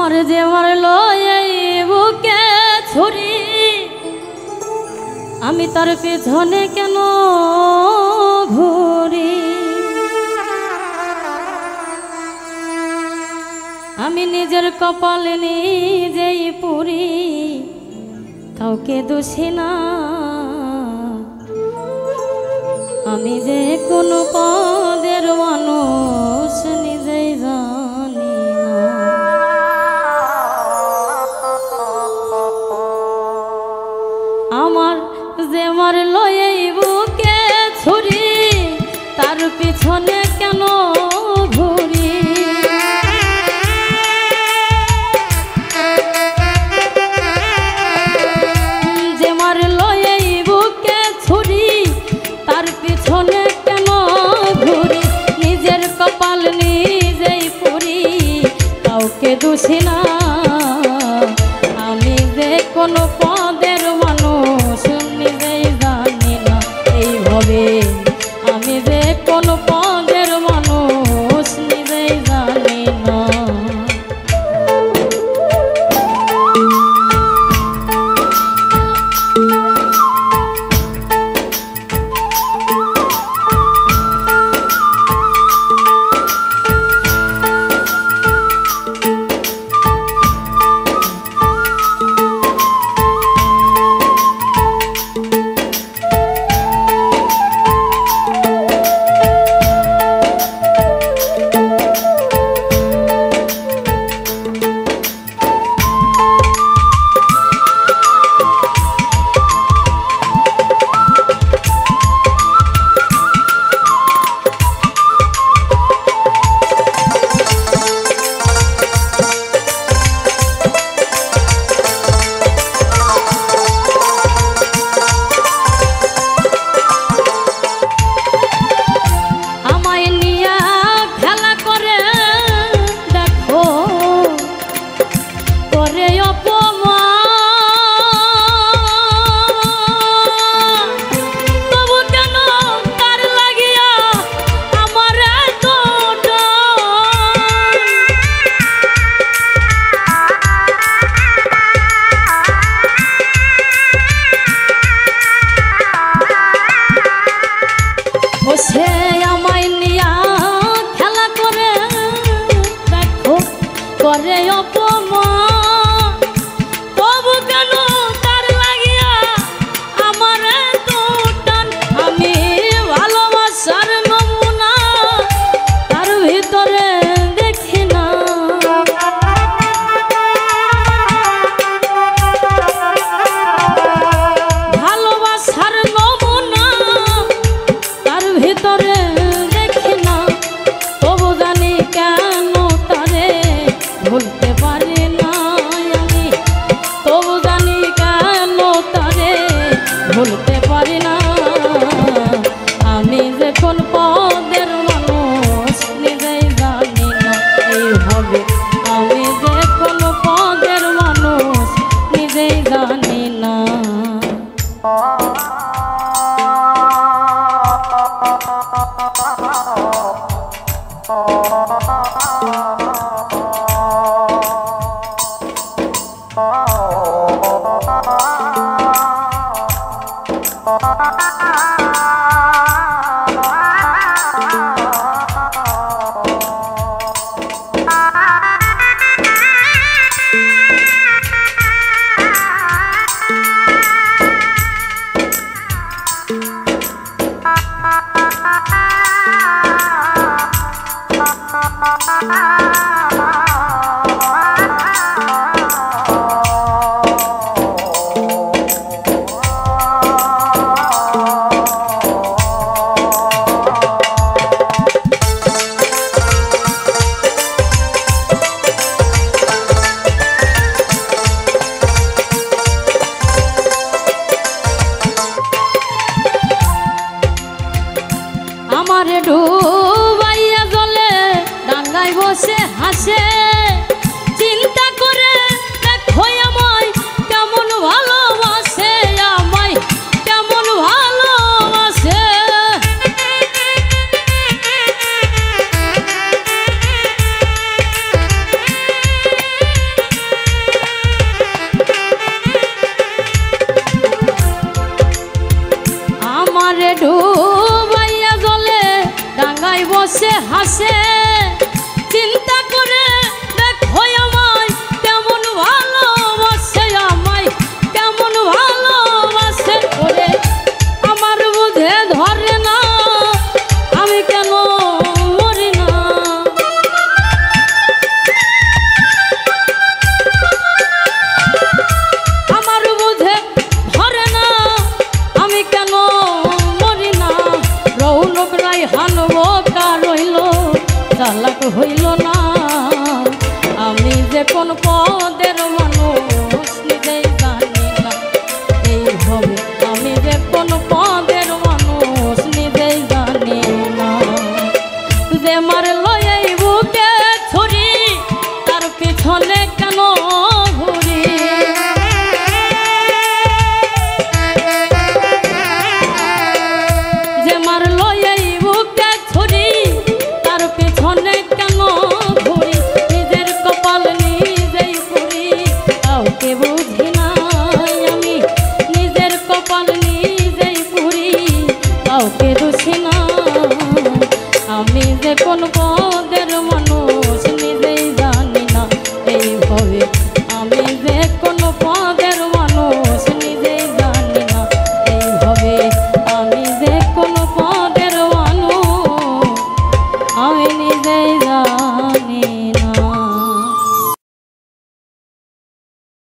আমার যে মারলো এই বুকে ছুরি, আমি তার পেছনে কেন ঘুরি? আমি নিজের কপালে নিজেই পুরি, কাউকে দোষী না। আমি যে কোন পদের মানুষ নিজেই জানি না। আমার যে মারলো এই বুকে ছুরি, তার পিছনে কেন ঘুরি? যে মারলো এই বুকে ছুরি, তার পিছনে কেন ঘুরি? নিজের কপাল নিজেই পুরি, কাউকে দোষী না। আমি যে কোনো পদের মানুষ নিজেই জানি না। এইভাবে আমি যে কোনো পদের মানুষ নিজেই জানি না। করে অপমান, তবু কেন তার লাগিয়া আমার এত টান? আমি ভালোবাসার নমুনা তার ভিতরে দেখি না। ভালোবাসার নমুনা তার ভিতরে দেখি না, তবু জানি কেন তারে ভুলতে পারি না আমি। তবু জানি কেন তারে ভুলতে পারি না। আমি যে কোন পদের মানুষ নিজেই জানি না। এইভাবে আমি যে কোন পদের মানুষ নিজেই জানি না। Ah আমারে ডুবাইয়া জলে ডাঙ্গায় বসে হাসে চিন্তা করে দেখো আমায় কেমন ভালোবাসে আমায় কেমন ভালোবাসে করে আমার বুঝে ধরে না আমি কেন মরি না আমার বুঝে ধরে না আমি কেন মরি না রৌনক রাই হানবো কার রইল চালাক হইল না আমি যে কোন পদের মানুষ নিজেই জানি না এইভাবে আমি যে কোন পদের মানুষ নিজেই জানি না যে মারলো এই বুকে ছুরি তার পিছনে কেন ঘুরি যে মারলো এই বুকে ছুরি তার পিছনে কেন ঘুরি নিজের কপাল নিজেই পুরি কাউকে বুঝি নাই আমি নিজের কপাল নিজেই পুরি কাউকে দোষী না আমি যে কোন পদের মানুষ